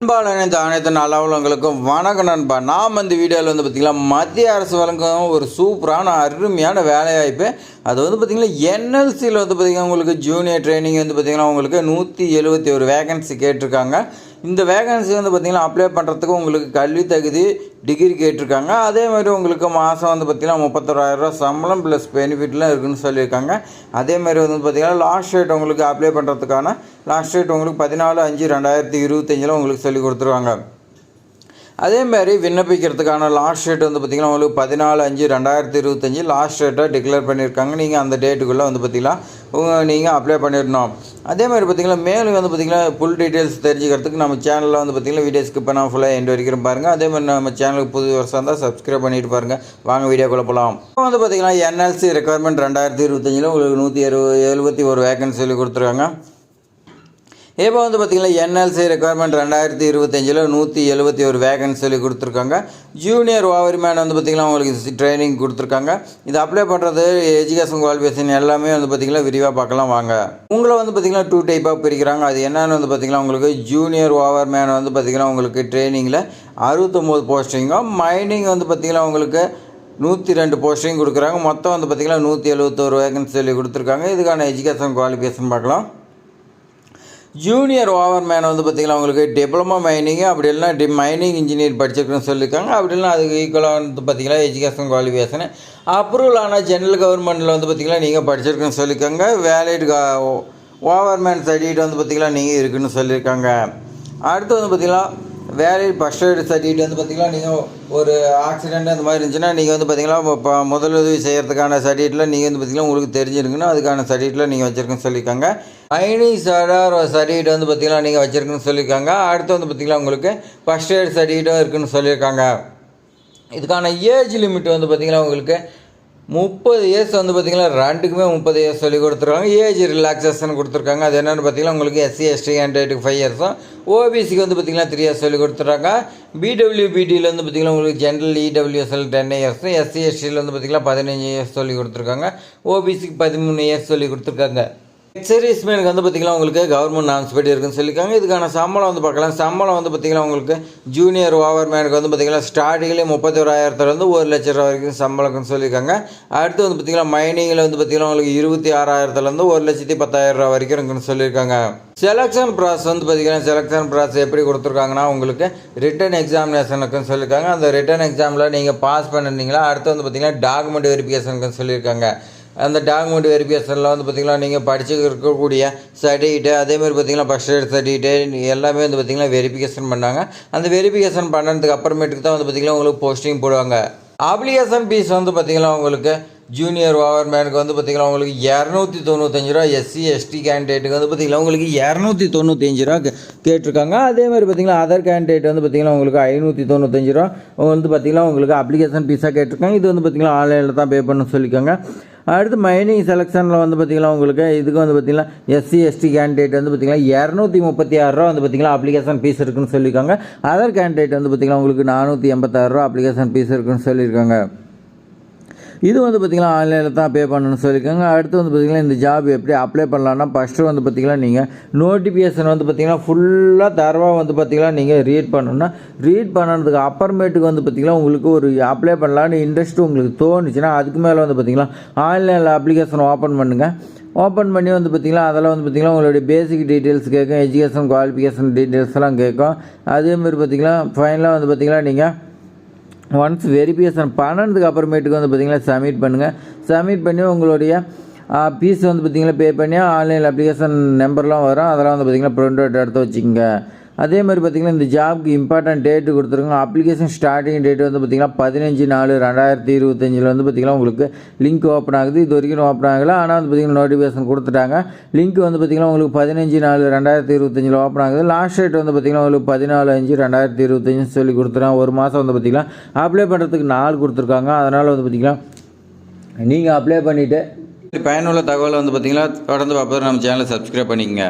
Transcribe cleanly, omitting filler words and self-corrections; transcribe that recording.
அன்பால் அனைத்து அனைத்து நல்லவங்களுக்கும் வணக்கம் நண்பா. நாம் இந்த வீடியோவில் பார்த்திங்கன்னா மத்திய அரசு வழங்கும் ஒரு சூப்பரான அருமையான வேலைவாய்ப்பு. அது பார்த்திங்கன்னா என்எல்சியில் பார்த்திங்கன்னா உங்களுக்கு ஜூனியர் ட்ரைனிங் பார்த்திங்கன்னா உங்களுக்கு 171 வேகன்சி கேட்டிருக்காங்க. இந்த வேகன்சி பார்த்திங்கன்னா அப்ளை பண்ணுறதுக்கு உங்களுக்கு கல்வி தகுதி டிகிரி கேட்டிருக்காங்க. அதே மாதிரி உங்களுக்கு மாதம் பார்த்திங்கன்னா 31,000 சம்பளம் ப்ளஸ் பெனிஃபிட்லாம் இருக்குதுன்னு சொல்லியிருக்காங்க. அதே மாதிரி பார்த்திங்கன்னா லாஸ்ட் டேட் உங்களுக்கு அப்ளை பண்ணுறதுக்கான லாஸ்ட் டேட் உங்களுக்கு 14/5/2025 உங்களுக்கு சொல்லி கொடுத்துருவாங்க. அதேமாதிரி விண்ணப்பிக்கிறதுக்கான லாஸ்ட் டேட் பார்த்திங்கன்னா உங்களுக்கு 14/5/2025 லாஸ்ட் டேட்டாக டிக்ளேர் பண்ணியிருக்காங்க. நீங்கள் அந்த டேட்டுக்குள்ளே பார்த்திங்கன்னா நீங்கள் அப்ளை பண்ணிடணும். அதே மாதிரி பார்த்திங்கன்னா மேலும் பார்த்திங்கன்னா ஃபுல் டீட்டெயில்ஸ் தெரிஞ்சுக்கிறதுக்கு நம்ம சேனலில் பார்த்திங்கன்னா வீடியோ ஸ்கிப் பண்ணால் ஃபுல்லாக எண்ட் வரைக்கும் பாருங்கள். அதே மாதிரி நம்ம சேனலுக்கு புது வருஷம் இருந்தால் சப்ஸ்கிரைப் பண்ணிட்டு பாருங்கள். வாங்க வீடியோக்குள்ளே போகலாம். இப்போ பார்த்திங்கன்னா என்எல்சி ரெக்குயர்மெண்ட் 2025 உங்களுக்கு 171 வேகன்சி சொல்லி கொடுத்துருக்காங்க. இப்போ பார்த்திங்கன்னா என்எல்சி ரெக்குயர்மெண்ட் 2025 171 வேகன்சி சொல்லி கொடுத்துருக்காங்க. ஜூனியர் ஓவர்மேன் பார்த்திங்கன்னா உங்களுக்கு ட்ரைனிங் கொடுத்துருக்காங்க. இது அப்ளை பண்ணுறது எஜுகேஷன் குவாலிஃபிகேஷன் எல்லாமே பார்த்திங்கன்னா விரிவாக பார்க்கலாம் வாங்க. உங்களை பார்த்திங்கன்னா 2 டைப்பாக பிரிக்கிறாங்க. அது என்னென்னு பார்த்திங்கன்னா உங்களுக்கு ஜூனியர் ஓவர்மேன் பார்த்திங்கன்னா உங்களுக்கு ட்ரைனிங்கில் 69 போஸ்டிங்கும், மைனிங் பார்த்திங்கன்னா உங்களுக்கு 102 போஸ்டிங் கொடுக்குறாங்க. மொத்தம் பார்த்திங்கன்னா 171 வேகன்சி சொல்லி கொடுத்துருக்காங்க. இதுக்கான எஜுகேஷன் குவாலிஃபிகேஷன் பார்க்கலாம். ஜூனியர் ஓவர்மேன் பார்த்திங்கன்னா உங்களுக்கு டிப்ளமோ மைனிங்கு அப்படி இல்லைனா மைனிங் இன்ஜினியர் படிச்சிருக்குன்னு சொல்லியிருக்காங்க. அப்படி இல்லைனா அதுக்கு ஈக்குவலாக பார்த்திங்கன்னா எஜுகேஷன் குவாலிஃபிகேஷன் அப்ரூவல் ஆனால் ஜென்ரல் கவர்மெண்ட்டில் பார்த்திங்கன்னா நீங்கள் படிச்சிருக்குன்னு சொல்லியிருக்காங்க. வேலிட் ஓவர்மேன் சர்டிஃபிகேட் பார்த்திங்கன்னா நீங்கள் இருக்குதுன்னு சொல்லியிருக்காங்க. அடுத்து பார்த்திங்கன்னா வேலிட் ஃபர்ஸ்ட் எய்டு சர்டிஃபிகேட் பார்த்திங்கன்னா நீங்கள் ஒரு ஆக்சிடெண்ட் அந்த மாதிரி இருந்துச்சுன்னா நீங்கள் பார்த்திங்கன்னா இப்போ முதலுதவி செய்கிறதுக்கான சர்டிஃபிகேட்டில் நீங்கள் பார்த்திங்கன்னா உங்களுக்கு தெரிஞ்சிருக்குன்னா அதுக்கான சர்டிஃபிகேட்டில் நீங்கள் வச்சுருக்குன்னு சொல்லியிருக்காங்க. மைனிங் சர்டிஃபிகேட் பார்த்திங்கன்னா நீங்கள் வச்சுருக்குன்னு சொல்லியிருக்காங்க. அடுத்து பார்த்திங்கன்னா உங்களுக்கு ஃபர்ஸ்ட் எய்டு சர்டிஃபிகேட்டும் இருக்குதுன்னு சொல்லியிருக்காங்க. இதுக்கான ஏஜ் லிமிட் பார்த்திங்கன்னா உங்களுக்கு 30 இயர்ஸ் பார்த்திங்கன்னா ரெண்டுக்குமே 30 இயர்ஸ் சொல்லி கொடுத்துருக்காங்க. ஏஜ் ரிலாக்ஸேஷன் கொடுத்துருக்காங்க. அது என்னென்னு பார்த்திங்கன்னா உங்களுக்கு SC ST கேண்டிடேட்டுக்கு 5 இயர்ஸும், ஓபிசிக்கு பார்த்திங்கன்னா 3 இயர்ஸ் சொல்லி கொடுத்துட்றாங்க. பிடபிள்யூபிடியில் பார்த்திங்கன்னா உங்களுக்கு ஜென்ரல் EWSL 10 இயர்ஸும், SC STயில் பார்த்திங்கன்னா 15 இயர்ஸ் சொல்லி கொடுத்துருக்காங்க. ஓபிசிக்கு 13 இயர்ஸ் சொல்லி கொடுத்துருக்காங்க. எக்ஸர்வீஸ்மேனுக்கு பார்த்திங்கன்னா உங்களுக்கு கவர்மெண்ட் நாம்ஸ் படி இருக்குன்னு சொல்லியிருக்காங்க. இதுக்கான சம்பளம் பார்க்கலாம். சம்பளம் பார்த்திங்கன்னா உங்களுக்கு ஜூனியர் ஓவர்மேனுக்கு பார்த்திங்கன்னா ஸ்டார்டிங்லேயே 31,000 1 லட்சம் ரூபா வரைக்கும் சம்பளம்னு சொல்லியிருக்காங்க. அடுத்து பார்த்திங்கன்னா மைனிங்கில் பார்த்திங்கன்னா உங்களுக்கு 26,000 1,10,000 வரைக்கும் இருக்குன்னு சொல்லியிருக்காங்க. செலெக்ஷன் ப்ராசஸ் பார்த்திங்கன்னா செலெக்ஷன் ப்ராசஸ் எப்படி கொடுத்துருக்காங்கன்னா உங்களுக்கு ரிட்டன் எக்ஸாமினேஷனுக்குன்னு சொல்லியிருக்காங்க. அந்த ரிட்டன் எக்ஸாமில் நீங்கள் பாஸ் பண்ணிருந்தீங்களா அடுத்து பார்த்திங்கன்னா டாக்குமெண்ட் வெரிஃபிகேஷனுக்குன்னு சொல்லியிருக்காங்க. அந்த டாக்குமெண்ட் வெரிஃபிகேஷனில் பார்த்திங்கன்னா நீங்கள் படிச்சு இருக்கக்கூடிய சர்டிஃபிகேட்டு அதேமாதிரி பார்த்திங்கன்னா ஃபர்ஸ்ட் எய்ட் சர்டிஃபிகேட்டு எல்லாமே பார்த்திங்கன்னா வெரிஃபிகேஷன் பண்ணாங்க. அந்த வெரிஃபிகேஷன் பண்ணதுக்கு அப்புறமேட்டுக்கு தான் பார்த்திங்கன்னா உங்களுக்கு போஸ்டிங் போடுவாங்க. அப்ளிகேஷன் ஃபீஸ் பார்த்திங்கன்னா உங்களுக்கு ஜூனியர் ஓவர்மேனுக்கு பார்த்திங்கன்னா உங்களுக்கு 295 ரூபா, SC ST கேண்டிடேட்டுக்கு பார்த்திங்கன்னா உங்களுக்கு 295 ரூபா கேட்டிருக்காங்க. அதேமாதிரி பார்த்திங்கன்னா அதர் கேண்டிடேட் பார்த்திங்கன்னா உங்களுக்கு 595 ரூபா பார்த்திங்கன்னா உங்களுக்கு அப்ளிகேஷன் ஃபீஸாக கேட்டிருக்காங்க. இது பார்த்திங்கன்னா ஆன்லைனில் தான் பே பண்ண சொல்லியிருக்காங்க. அடுத்து மைனிங் செலெக்ஷனில் பார்த்திங்கன்னா உங்களுக்கு இதுக்கு பார்த்திங்கன்னா SC ST கேண்டிடேட் பார்த்திங்கன்னா 236 ரூபா பார்த்திங்கன்னா அப்ளிகேஷன் ஃபீஸ் இருக்குன்னு சொல்லியிருக்காங்க. அதர் கேண்டிடேட் பார்த்திங்கன்னா உங்களுக்கு 486 ரூபா அப்ளிகேஷன் ஃபீஸ் இருக்குன்னு சொல்லியிருக்காங்க. இது பார்த்திங்கன்னா ஆன்லைனில் தான் பே பண்ணணும்னு சொல்லியிருக்காங்க. அடுத்து பார்த்திங்கன்னா இந்த ஜாப் எப்படி அப்ளை பண்ணலான்னா ஃபஸ்ட்டு பார்த்திங்கன்னா நீங்கள் நோட்டிஃபிகேஷன் பார்த்திங்கன்னா ஃபுல்லாக தரவாக பார்த்திங்கன்னா நீங்கள் ரீட் பண்ணணும்னா ரீட் பண்ணதுக்கு அப்புறமேட்டுக்கு பார்த்திங்கன்னா உங்களுக்கு ஒரு அப்ளை பண்ணலான்னு இன்ட்ரெஸ்ட் உங்களுக்கு தோணுச்சுன்னா அதுக்கு மேலே பார்த்திங்கன்னா ஆன்லைனில் அப்ளிகேஷன் ஓப்பன் பண்ணுங்கள். ஓப்பன் பண்ணி பார்த்திங்கன்னா அதெல்லாம் பார்த்திங்கன்னா உங்களுடைய பேசிக் டீட்டெயில்ஸ் கேட்கும், எஜுகேஷன் குவாலிஃபிகேஷன் டீட்டெயில்ஸ்லாம் கேட்கும். அதேமாதிரி பார்த்திங்கன்னா ஃபைனலாக பார்த்திங்கன்னா நீங்கள் ஒன்ஸ் வெரிஃபிகேஷன் பண்ணதுக்கு அப்புறமேட்டுக்கு பார்த்திங்கன்னா சப்மிட் பண்ணுங்கள். சப்மிட் பண்ணி உங்களுடைய ஃபீஸ் பார்த்திங்கன்னா பே பண்ணி ஆன்லைன் அப்ளிகேஷன் நம்பர்லாம் வரும். அதெல்லாம் பார்த்திங்கன்னா ப்ரிண்ட் அவுட் எடுத்து வச்சுக்கோங்க. அதே மாதிரி பார்த்திங்கன்னா இந்த ஜாப்க்கு இம்பார்ட்டன்ட் டேட்டு கொடுத்துருக்காங்க. அப்ளிகேஷன் ஸ்டார்டிங் டேட் பார்த்திங்கன்னா 15/4/2025 பார்த்திங்கன்னா உங்களுக்கு லிங்க் ஓப்பன் ஆகுது. இது வரைக்கும் ஓப்பன் ஆகலை, ஆனால் பார்த்திங்கன்னா நோட்டிஃபிகேஷன் கொடுத்துட்டாங்க. லிங்க் பார்த்திங்கன்னா உங்களுக்கு 15/4/2025 ஓப்பன் ஆகுது. லாஸ்ட் டேட் பார்த்திங்கன்னா உங்களுக்கு 14/5/2025 சொல்லி கொடுத்துருக்காங்க. ஒரு மாதம் பார்த்திங்கன்னா அப்ளை பண்ணுறதுக்கு நாள் கொடுத்துருக்காங்க. அதனால் பார்த்திங்கன்னா நீங்கள் அப்ளை பண்ணிவிட்டு பயனுள்ள தகவலை பார்த்திங்கன்னா தொடர்ந்து பார்ப்பது நம்ம சேனலை சப்ஸ்கிரைப் பண்ணிக்கங்க.